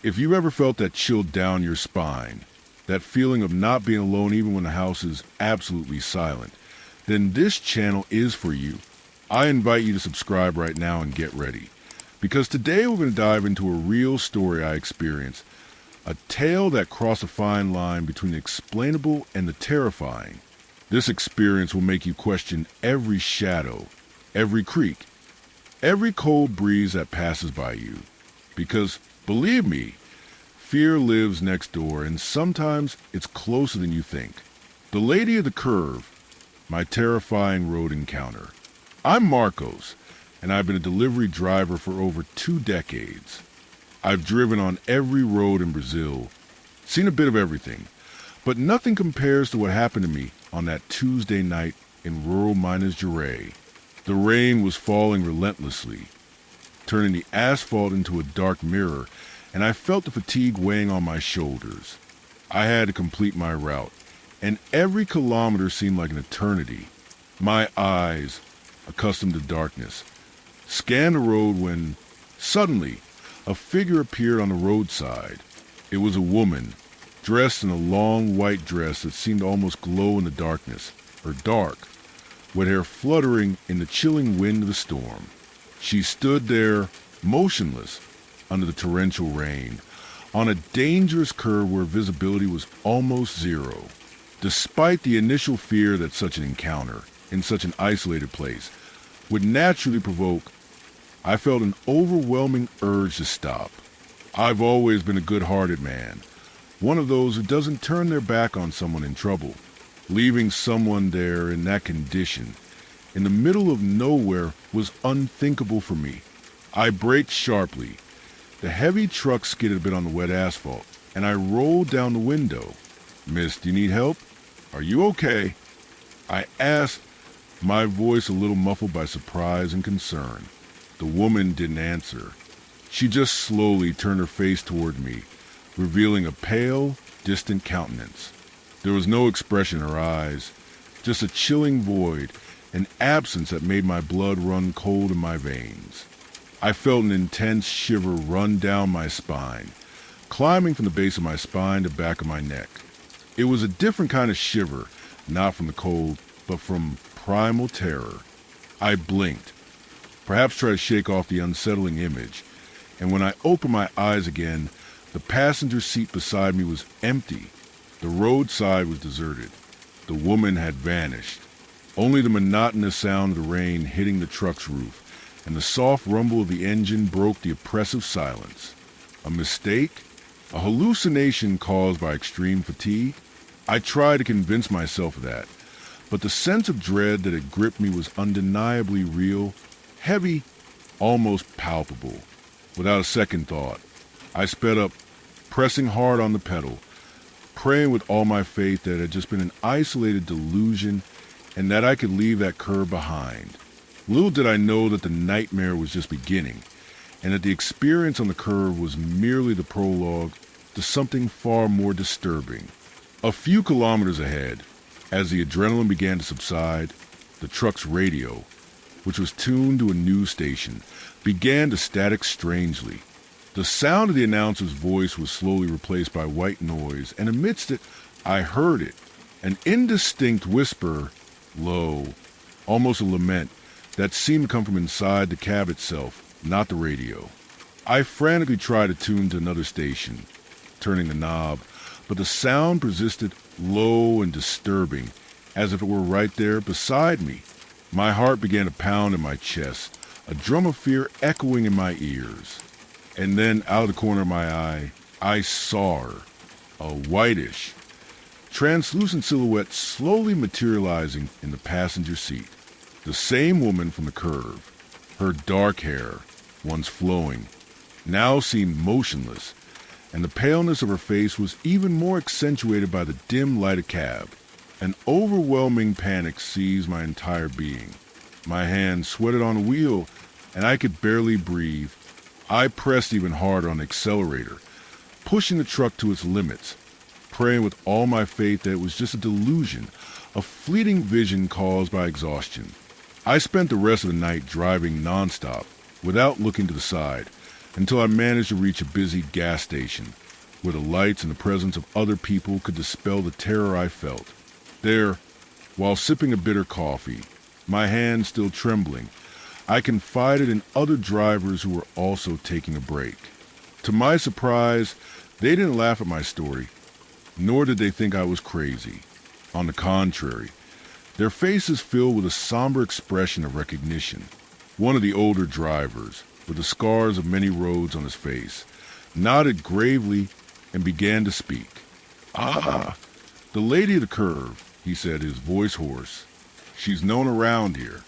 If you ever felt that chill down your spine, that feeling of not being alone even when the house is absolutely silent, then this channel is for you. I invite you to subscribe right now and get ready. Because today we're going to dive into a real story I experienced. A tale that crossed a fine line between the explainable and the terrifying. This experience will make you question every shadow, every creak, every cold breeze that passes by you. Because, believe me, fear lives next door, and sometimes it's closer than you think. The Lady of the Curve, my terrifying road encounter. I'm Marcos, and I've been a delivery driver for over 2 decades. I've driven on every road in Brazil, seen a bit of everything, but nothing compares to what happened to me on that Tuesday night in rural Minas Gerais. The rain was falling relentlessly, turning the asphalt into a dark mirror, and I felt the fatigue weighing on my shoulders. I had to complete my route, and every kilometer seemed like an eternity. My eyes, accustomed to darkness, scanned the road when, suddenly, a figure appeared on the roadside. It was a woman, dressed in a long white dress that seemed to almost glow in the darkness, or dark, with hair fluttering in the chilling wind of the storm. She stood there, motionless, under the torrential rain, on a dangerous curve where visibility was almost zero. Despite the initial fear that such an encounter, in such an isolated place, would naturally provoke, I felt an overwhelming urge to stop. I've always been a good-hearted man, one of those who doesn't turn their back on someone in trouble. Leaving someone there in that condition, in the middle of nowhere, was unthinkable for me. I braked sharply. The heavy truck skidded a bit on the wet asphalt, and I rolled down the window. "Miss, do you need help? Are you okay?" I asked, my voice a little muffled by surprise and concern. The woman didn't answer. She just slowly turned her face toward me, revealing a pale, distant countenance. There was no expression in her eyes, just a chilling void, an absence that made my blood run cold in my veins. I felt an intense shiver run down my spine, climbing from the base of my spine to the back of my neck. It was a different kind of shiver, not from the cold, but from primal terror. I blinked, perhaps try to shake off the unsettling image, and when I opened my eyes again, the passenger seat beside me was empty. The roadside was deserted. The woman had vanished. Only the monotonous sound of the rain hitting the truck's roof and the soft rumble of the engine broke the oppressive silence. A mistake? A hallucination caused by extreme fatigue? I tried to convince myself of that, but the sense of dread that had gripped me was undeniably real, heavy, almost palpable. Without a second thought, I sped up, pressing hard on the pedal, praying with all my faith that it had just been an isolated delusion and that I could leave that curve behind. Little did I know that the nightmare was just beginning, and that the experience on the curve was merely the prologue to something far more disturbing. A few kilometers ahead, as the adrenaline began to subside, the truck's radio, which was tuned to a news station, began to static strangely. The sound of the announcer's voice was slowly replaced by white noise, and amidst it, I heard it, an indistinct whisper, low, almost a lament, that seemed to come from inside the cab itself, not the radio. I frantically tried to tune to another station, turning the knob, but the sound persisted, low and disturbing, as if it were right there beside me. My heart began to pound in my chest, a drum of fear echoing in my ears. And then, out of the corner of my eye, I saw her, a whitish, translucent silhouette slowly materializing in the passenger seat. The same woman from the curve. Her dark hair, once flowing, now seemed motionless, and the paleness of her face was even more accentuated by the dim light of cab. An overwhelming panic seized my entire being. My hands sweated on the wheel, and I could barely breathe. I pressed even harder on the accelerator, pushing the truck to its limits, praying with all my faith that it was just a delusion, a fleeting vision caused by exhaustion. I spent the rest of the night driving nonstop, without looking to the side, until I managed to reach a busy gas station, where the lights and the presence of other people could dispel the terror I felt. There, while sipping a bitter coffee, my hands still trembling, I confided in other drivers who were also taking a break. To my surprise, they didn't laugh at my story, nor did they think I was crazy. On the contrary, their faces filled with a somber expression of recognition. One of the older drivers, with the scars of many roads on his face, nodded gravely and began to speak. "Ah, the lady of the curve," he said, his voice hoarse. "She's known around here.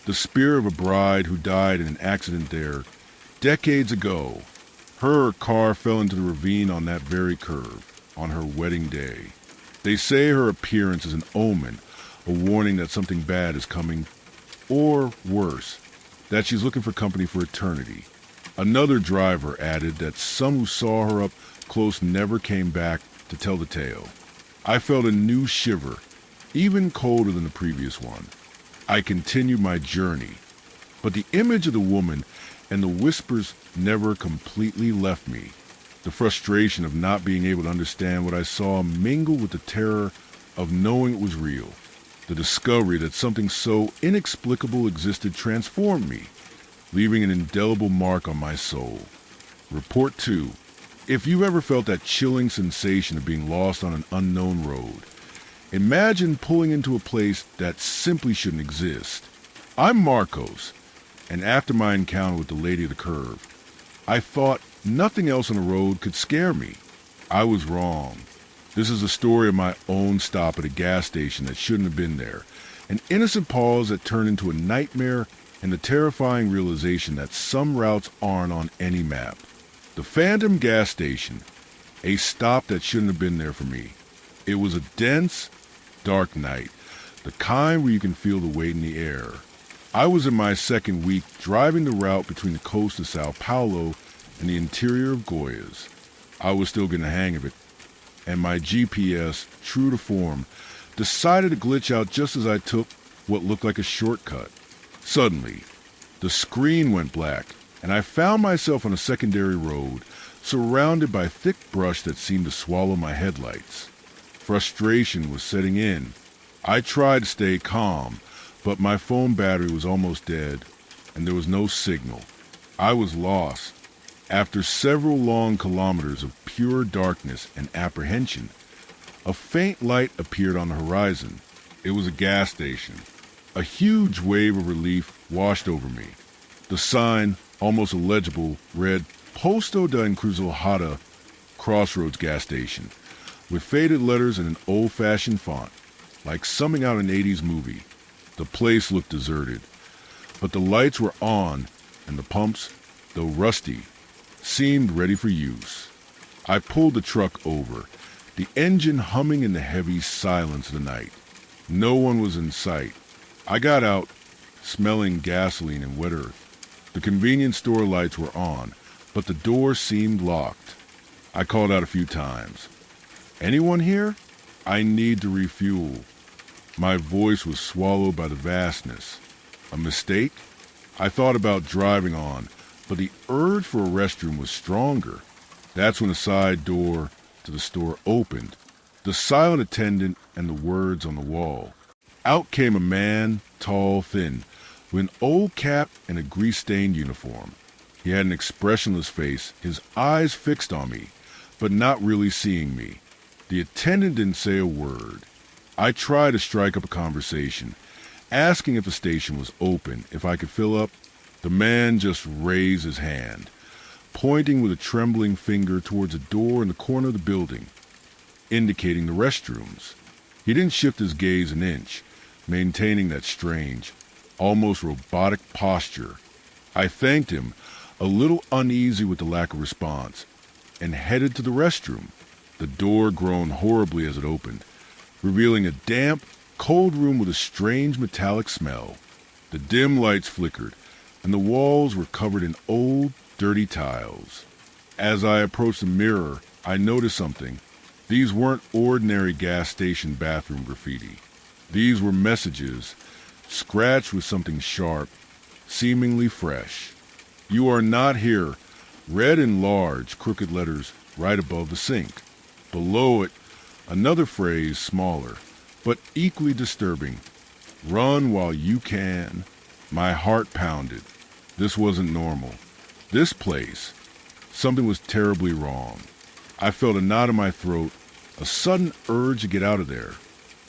The spirit of a bride who died in an accident there decades ago. Her car fell into the ravine on that very curve, on her wedding day. They say her appearance is an omen, a warning that something bad is coming, or worse, that she's looking for company for eternity." Another driver added that some who saw her up close never came back to tell the tale. I felt a new shiver, even colder than the previous one. I continued my journey, but the image of the woman and the whispers never completely left me. The frustration of not being able to understand what I saw mingled with the terror of knowing it was real. The discovery that something so inexplicable existed transformed me, leaving an indelible mark on my soul. Report 2. If you've ever felt that chilling sensation of being lost on an unknown road, imagine pulling into a place that simply shouldn't exist. I'm Marcos, and after my encounter with the lady of the curve, I thought nothing else on the road could scare me. I was wrong. This is a story of my own stop at a gas station that shouldn't have been there, an innocent pause that turned into a nightmare, and the terrifying realization that some routes aren't on any map. The Phantom gas station, a stop that shouldn't have been there for me. It was a dense, dark night, the kind where you can feel the weight in the air. I was in my second week driving the route between the coast of Sao Paulo and the interior of Goiás. I was still getting the hang of it, and my GPS, true to form, decided to glitch out just as I took what looked like a shortcut. Suddenly, the screen went black, and I found myself on a secondary road, surrounded by thick brush that seemed to swallow my headlights. Frustration was setting in. I tried to stay calm, but my phone battery was almost dead, and there was no signal. I was lost. After several long kilometers of pure darkness and apprehension, a faint light appeared on the horizon. It was a gas station. A huge wave of relief washed over me. The sign, almost illegible, read Posto da Encruzilhada Crossroads Gas Station, with faded letters in an old-fashioned font, like something out of an 80s movie. The place looked deserted, but the lights were on, and the pumps, though rusty, seemed ready for use. I pulled the truck over, the engine humming in the heavy silence of the night. No one was in sight. I got out, smelling gasoline and wet earth. The convenience store lights were on, but the door seemed locked. I called out a few times. "Anyone here? I need to refuel." My voice was swallowed by the vastness. A mistake? I thought about driving on, but the urge for a restroom was stronger. That's when the side door to the store opened, the silent attendant and the words on the wall. Out came a man, tall, thin, with an old cap and a grease-stained uniform. He had an expressionless face, his eyes fixed on me, but not really seeing me. The attendant didn't say a word. I tried to strike up a conversation, asking if the station was open, if I could fill up. The man just raised his hand, pointing with a trembling finger towards a door in the corner of the building, indicating the restrooms. He didn't shift his gaze an inch, maintaining that strange, almost robotic posture. I thanked him, a little uneasy with the lack of response, and headed to the restroom. The door groaned horribly as it opened, revealing a damp, cold room with a strange metallic smell. The dim lights flickered, and the walls were covered in old, dirty tiles. As I approached the mirror, I noticed something. These weren't ordinary gas station bathroom graffiti. These were messages, scratched with something sharp, seemingly fresh. "You are not here. Red in large, crooked letters right above the sink. Below it, another phrase smaller, but equally disturbing. Run while you can. My heart pounded. This wasn't normal. This place, something was terribly wrong. I felt a knot in my throat, a sudden urge to get out of there.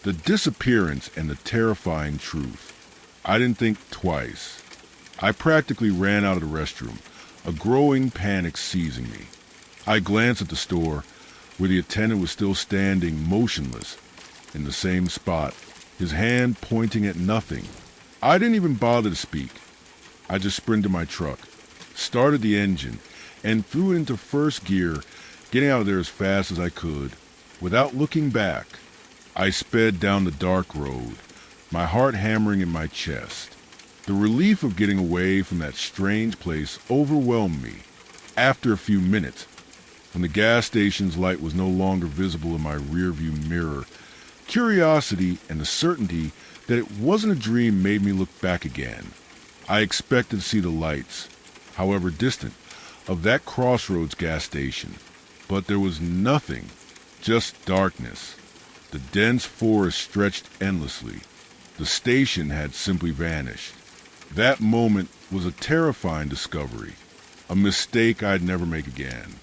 The disappearance and the terrifying truth. I didn't think twice. I practically ran out of the restroom, a growing panic seizing me. I glanced at the store, where the attendant was still standing motionless in the same spot, his hand pointing at nothing. I didn't even bother to speak. I just sprinted to my truck, started the engine, and threw it into first gear, getting out of there as fast as I could. Without looking back, I sped down the dark road, my heart hammering in my chest. The relief of getting away from that strange place overwhelmed me. After a few minutes, when the gas station's light was no longer visible in my rearview mirror, curiosity and the certainty that it wasn't a dream made me look back again. I expected to see the lights, however distant, of that Crossroads gas station, but there was nothing, just darkness. The dense forest stretched endlessly. The station had simply vanished. That moment was a terrifying discovery, a mistake I'd never make again.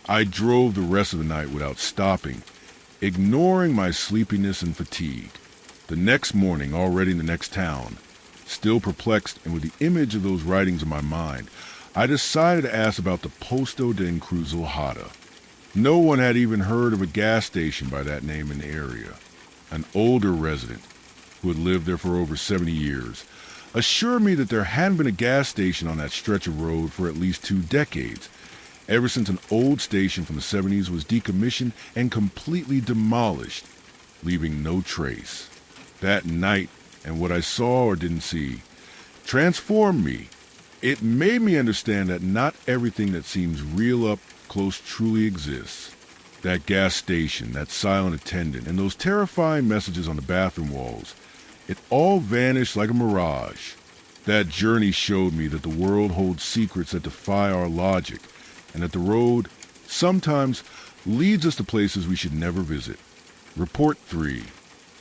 I drove the rest of the night without stopping, ignoring my sleepiness and fatigue. The next morning, already in the next town, still perplexed and with the image of those writings in my mind, I decided to ask about the Posto de Encruzilhada. No one had even heard of a gas station by that name in the area. An older resident, who had lived there for over 70 years, assured me that there hadn't been a gas station on that stretch of road for at least 2 decades, ever since an old station from the 70s was decommissioned and completely demolished, leaving no trace. That night, and what I saw or didn't see, transformed me. It made me understand that not everything that seems real up close truly exists. That gas station, that silent attendant, and those terrifying messages on the bathroom walls, it all vanished like a mirage. That journey showed me that the world holds secrets that defy our logic, and that the road sometimes leads us to places we should never visit. Report 3.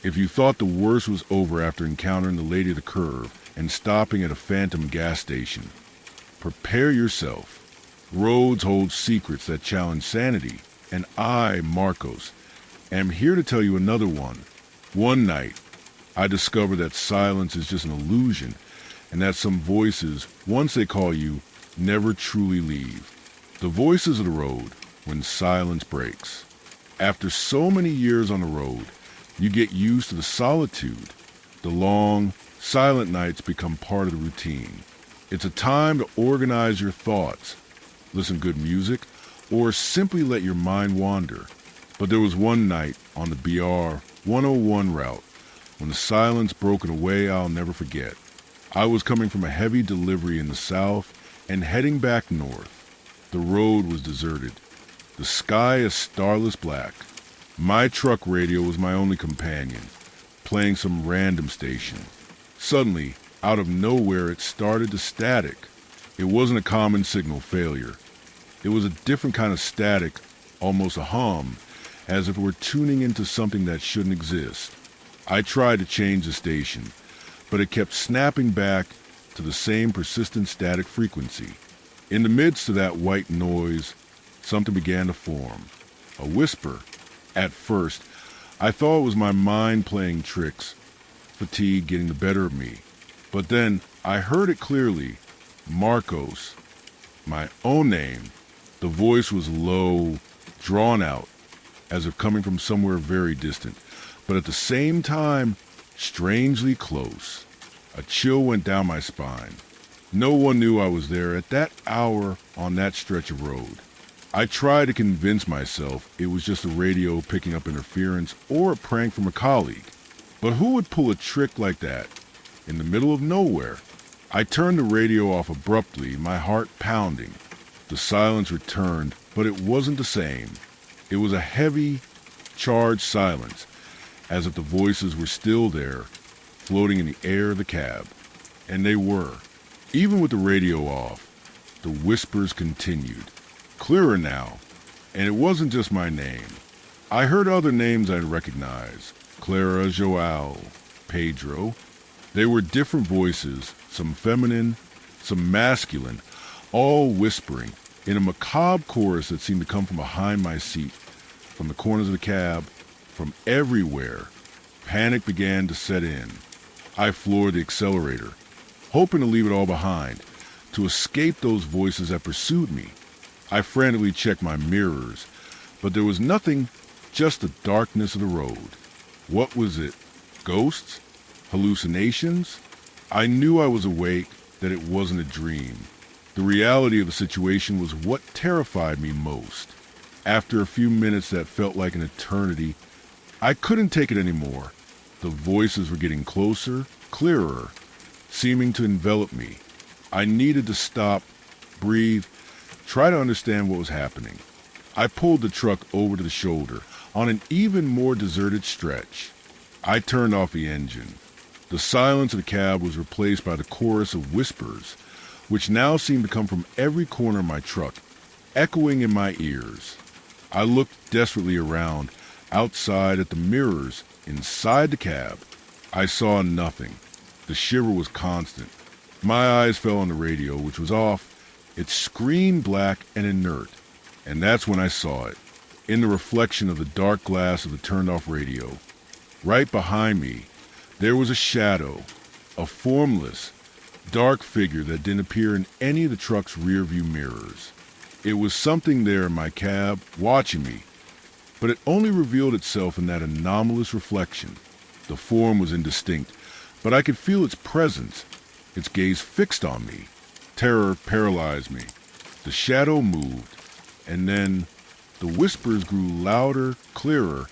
If you thought the worst was over after encountering the lady of the curve and stopping at a phantom gas station, prepare yourself. Roads hold secrets that challenge sanity, and I, Marcos, am here to tell you another one. One night, I discovered that silence is just an illusion, and that some voices, once they call you, never truly leave. The voices of the road when silence breaks. After so many years on the road, you get used to the solitude. The long, silent nights become part of the routine. It's a time to organize your thoughts, listen to good music, or simply let your mind wander. But there was one night on the BR 101 route when the silence broke in a way I'll never forget. I was coming from a heavy delivery in the south and heading back north. The road was deserted. The sky a starless black. My truck radio was my only companion, playing some random station. Suddenly, out of nowhere, it started to static. It wasn't a common signal failure. It was a different kind of static, almost a hum, as if it were tuning into something that shouldn't exist. I tried to change the station, but it kept snapping back to the same persistent static frequency. In the midst of that white noise, something began to form. A whisper. At first, I thought it was my mind playing tricks, fatigue getting the better of me. But then I heard it clearly. Marcos. My own name. The voice was low, drawn out, as if coming from somewhere very distant, but at the same time, strangely close. A chill went down my spine. No one knew I was there at that hour on that stretch of road. I tried to convince myself it was just a radio picking up interference or a prank from a colleague. But who would pull a trick like that in the middle of nowhere? I turned the radio off abruptly, my heart pounding. The silence returned, but it wasn't the same. It was a heavy, charged silence, as if the voices were still there, floating in the air of the cab. And they were. Even with the radio off, the whispers continued. clearer now, and it wasn't just my name. I heard other names I'd recognize. Clara, Joao, Pedro. They were different voices, some feminine, some masculine, all whispering in a macabre chorus that seemed to come from behind my seat, from the corners of the cab, from everywhere. Panic began to set in. I floored the accelerator, hoping to leave it all behind, to escape those voices that pursued me. I frantically checked my mirrors, but there was nothing, just the darkness of the road. What was it? Ghosts? Hallucinations? I knew I was awake, that it wasn't a dream. The reality of the situation was what terrified me most. After a few minutes that felt like an eternity, I couldn't take it anymore. The voices were getting closer, clearer, seeming to envelop me. I needed to stop, breathe, try to understand what was happening. I pulled the truck over to the shoulder on an even more deserted stretch. I turned off the engine. The silence of the cab was replaced by the chorus of whispers, which now seemed to come from every corner of my truck, echoing in my ears. I looked desperately around, outside at the mirrors, inside the cab. I saw nothing. The shiver was constant. My eyes fell on the radio, which was off, its screen black and inert. And that's when I saw it, in the reflection of the dark glass of the turned-off radio. Right behind me, there was a shadow, a formless, dark figure that didn't appear in any of the truck's rearview mirrors. It was something there in my cab, watching me, but it only revealed itself in that anomalous reflection. The form was indistinct, but I could feel its presence, its gaze fixed on me. Terror paralyzed me. The shadow moved, and then the whispers grew louder, clearer,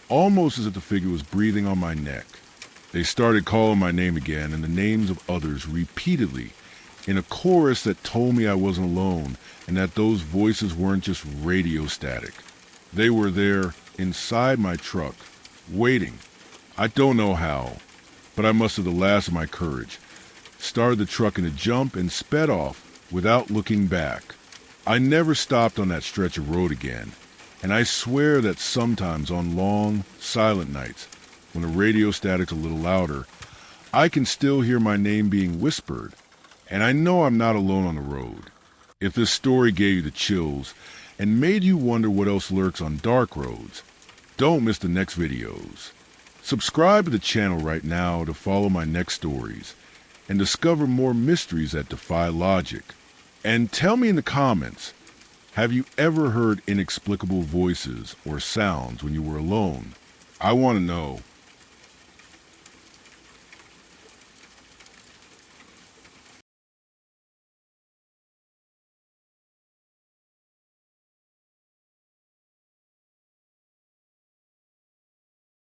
almost as if the figure was breathing on my neck. They started calling my name again and the names of others repeatedly, in a chorus that told me I wasn't alone and that those voices weren't just radio static. They were there, inside my truck, waiting. I don't know how, but I mustered the last of my courage, started the truck in a jump and sped off without looking back. I never stopped on that stretch of road again, and I swear that sometimes on long, silent nights, when the radio static's a little louder, I can still hear my name being whispered, and I know I'm not alone on the road. If this story gave you the chills and made you wonder what else lurks on dark roads, don't miss the next videos. Subscribe to the channel right now to follow my next stories and discover more mysteries that defy logic. And tell me in the comments, have you ever heard inexplicable voices or sounds when you were alone? I want to know.